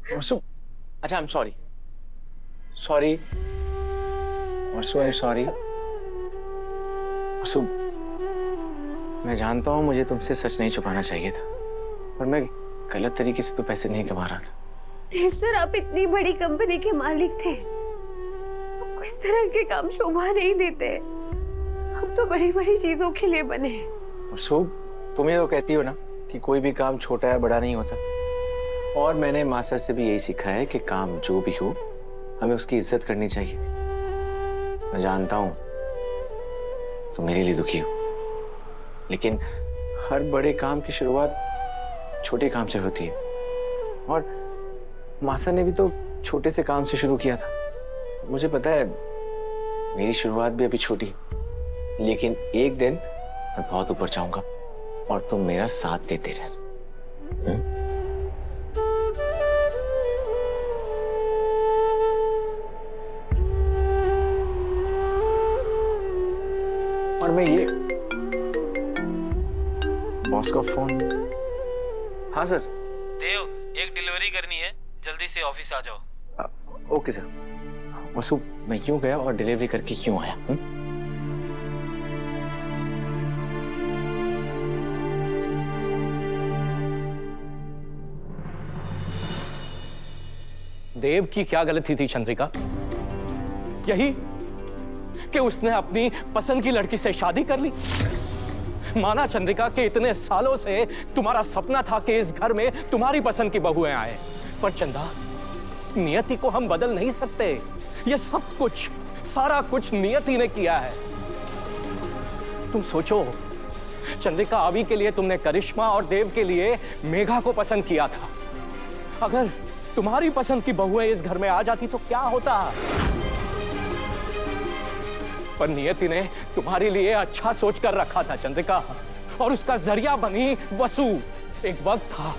वसु, अच्छा, I am sorry. Sorry Vasu, I am sorry. Vasu, मैं जानता हूँ मुझे तुमसे सच नहीं छुपाना चाहिए था, पर मैं गलत तरीके से तो पैसे नहीं कमा रहा था। देव सर, आप इतनी बड़ी कंपनी के मालिक थे, आपको इस तरह के काम शोभा नहीं देते। हम तो बड़ी बड़ी चीजों के लिए बने हैं। वसु, तुम ये तो कहती हो ना कि कोई भी काम छोटा या बड़ा नहीं होता, और मैंने मास्टर से भी यही सीखा है कि काम जो भी हो हमें उसकी इज्जत करनी चाहिए। मैं जानता हूं तुम मेरे लिए दुखी हो, लेकिन हर बड़े काम की शुरुआत छोटे काम से होती है, और मास्टर ने भी तो छोटे से काम से शुरू किया था। मुझे पता है मेरी शुरुआत भी अभी छोटी, लेकिन एक दिन मैं बहुत ऊपर जाऊंगा और तुम मेरा साथ देते रहना। और मैं ये बॉस का फोन। हाँ सर। देव, एक डिलीवरी करनी है, जल्दी से ऑफिस आ जाओ। Okay sir. वसु, मैं क्यों गया और डिलीवरी करके क्यों आया? देव की क्या गलती थी चंद्रिका? यही कि उसने अपनी पसंद की लड़की से शादी कर ली। माना चंद्रिका कि इतने सालों से तुम्हारा सपना था कि इस घर में तुम्हारी पसंद की बहुएं आए, पर चंदा, नियति को हम बदल नहीं सकते। ये सब कुछ, सारा कुछ नियति ने किया है। तुम सोचो, चंद्रिका, अभी के लिए तुमने करिश्मा और देव के लिए मेघा को पसंद किया था। अगर तुम्हारी पसंद की बहुएं इस घर में आ जाती तो क्या होता? पर नियति ने तुम्हारे लिए अच्छा सोच कर रखा था चंद्रिका, और उसका जरिया बनी वसु। एक वक्त था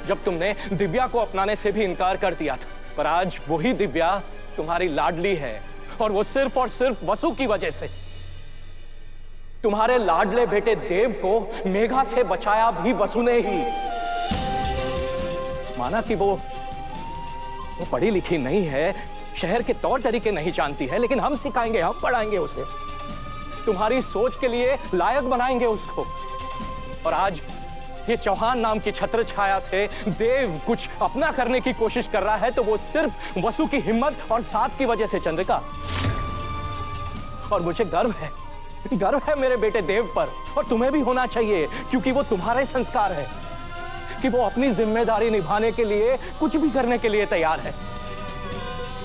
जब तुमने दिव्या को अपनाने से भी इनकार कर दिया था, पर आज वही दिव्या तुम्हारी लाडली है, और वो सिर्फ और सिर्फ वसु की वजह से। तुम्हारे लाडले बेटे देव को मेघा से बचाया भी वसु ने ही। माना कि वो पढ़ी लिखी नहीं है, शहर के तौर तरीके नहीं जानती है, लेकिन हम सिखाएंगे, हम पढ़ाएंगे उसे, तुम्हारी सोच के लिए लायक बनाएंगे उसको। और आज ये चौहान नाम की छत्र छाया से देव कुछ अपना करने की कोशिश कर रहा है, तो वो सिर्फ वसु की हिम्मत और साथ की वजह से चंद्रिका। और मुझे गर्व है मेरे बेटे देव पर, और तुम्हें भी होना चाहिए, क्योंकि वो तुम्हारे संस्कार है कि वो अपनी जिम्मेदारी निभाने के लिए कुछ भी करने के लिए तैयार है।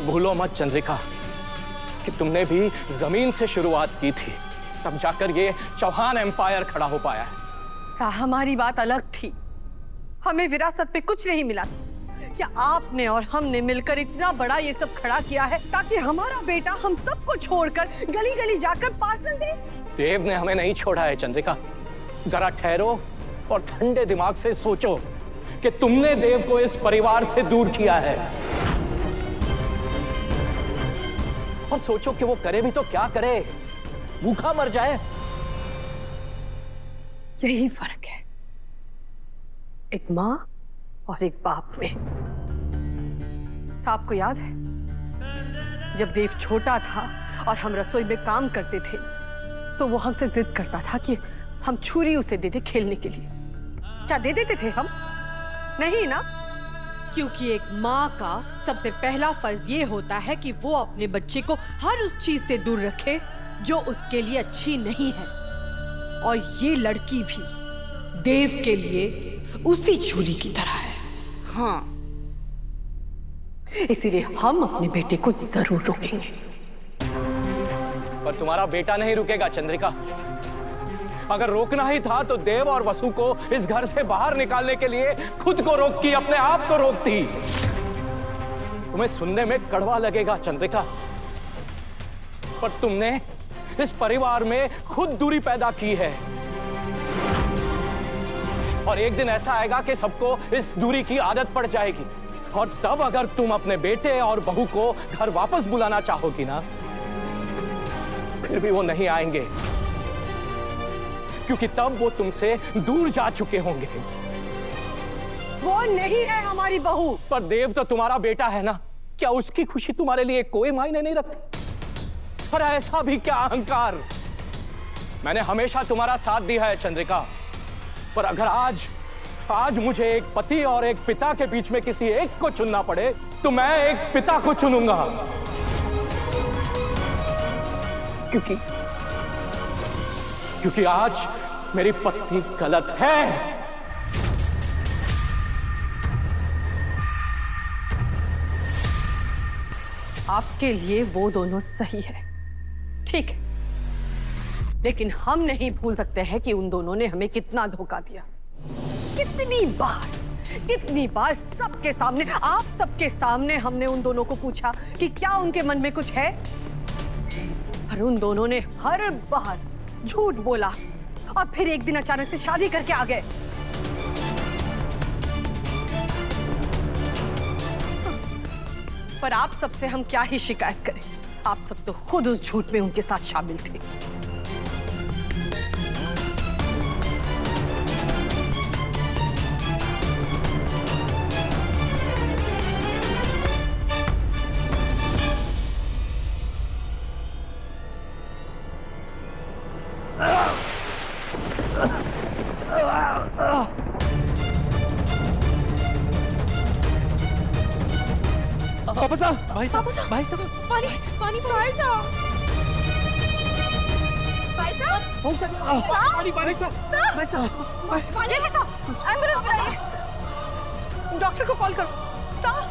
भूलो मत चंद्रिका कि तुमने भी जमीन से शुरुआत की थी, तब जाकर ये चौहान एम्पायर खड़ा हो पाया है। हमारी बात अलग थी, हमें विरासत में कुछ नहीं मिला। क्या आपने और हमने मिलकर इतना बड़ा ये सब खड़ा किया है ताकि हमारा बेटा हम सबको छोड़कर गली गली जाकर पार्सल दे? देव ने हमें नहीं छोड़ा है चंद्रिका। जरा ठहरो और ठंडे दिमाग से सोचो कि तुमने देव को इस परिवार से दूर किया है, और सोचो कि वो करे भी तो क्या करे, भूखा मर जाए। यही फर्क है एक माँ और एक बाप में। साहब को याद है जब देव छोटा था और हम रसोई में काम करते थे, तो वो हमसे जिद करता था कि हम छुरी उसे दे दे खेलने के लिए। क्या दे देते थे हम? नहीं ना, क्योंकि एक माँ का सबसे पहला फर्ज ये होता है कि वो अपने बच्चे को हर उस चीज से दूर रखे जो उसके लिए अच्छी नहीं है, और ये लड़की भी देव के लिए उसी छुरी की तरह है। हाँ, इसीलिए हम अपने बेटे को जरूर रोकेंगे। पर तुम्हारा बेटा नहीं रुकेगा चंद्रिका। अगर रोकना ही था तो देव और वसु को इस घर से बाहर निकालने के लिए खुद को रोकती, अपने आप को रोकती। तुम्हें सुनने में कड़वा लगेगा चंद्रिका, पर तुमने इस परिवार में खुद दूरी पैदा की है, और एक दिन ऐसा आएगा कि सबको इस दूरी की आदत पड़ जाएगी, और तब अगर तुम अपने बेटे और बहू को घर वापस बुलाना चाहोगी ना, फिर भी वो नहीं आएंगे, क्योंकि तब वो तुमसे दूर जा चुके होंगे। वो नहीं है हमारी बहू। पर देव तो तुम्हारा बेटा है ना, क्या उसकी खुशी तुम्हारे लिए कोई मायने नहीं रखती? पर ऐसा भी क्या अहंकार! मैंने हमेशा तुम्हारा साथ दिया है चंद्रिका, पर अगर आज मुझे एक पति और एक पिता के बीच में किसी एक को चुनना पड़े तो मैं एक पिता को चुनूंगा, क्योंकि आज मेरी पत्नी गलत है। आपके लिए वो दोनों सही है, ठीक है, लेकिन हम नहीं भूल सकते हैं कि उन दोनों ने हमें कितना धोखा दिया। कितनी बार सबके सामने, आप सबके सामने हमने उन दोनों को पूछा कि क्या उनके मन में कुछ है, पर उन दोनों ने हर बार झूठ बोला और फिर एक दिन अचानक से शादी करके आ गए। पर आप सबसे हम क्या ही शिकायत करें, आप सब तो खुद उस झूठ में उनके साथ शामिल थे। भाई साहब पानी भाई साहब, एम्बुलेंस बुलाइए, डॉक्टर को कॉल करो। साहब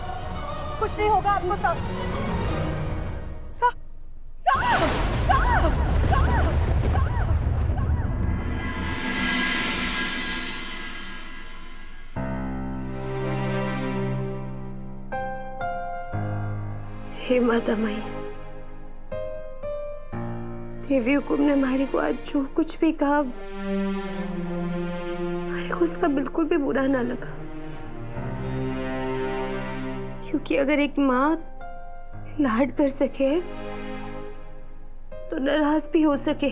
कुछ नहीं होगा आपको। हे माता माई, देवी हुकुम ने हमारे को आज जो कुछ भी कहा, हमारे को उसका बिल्कुल भी बुरा ना लगा, क्योंकि अगर एक माँ लाड कर सके तो नाराज भी हो सके,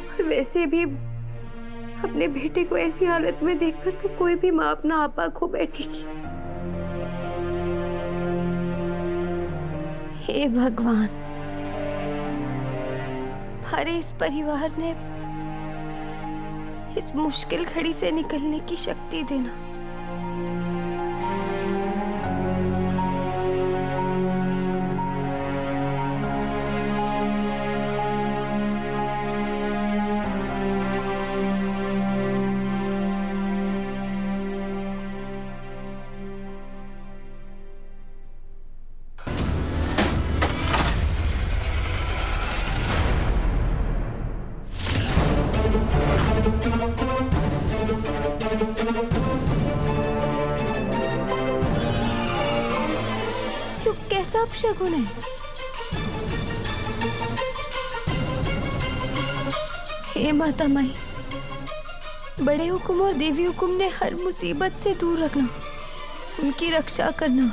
और वैसे भी अपने बेटे को ऐसी हालत में देखकर तो कोई भी माँ अपना आपा खो बैठेगी। हे भगवान, हमारे इस परिवार ने इस मुश्किल घड़ी से निकलने की शक्ति देना। क्यों, कैसा अपशगुन है? हे माता माई, बड़े हुकुम और देवी हुकुम ने हर मुसीबत से दूर रखना, उनकी रक्षा करना,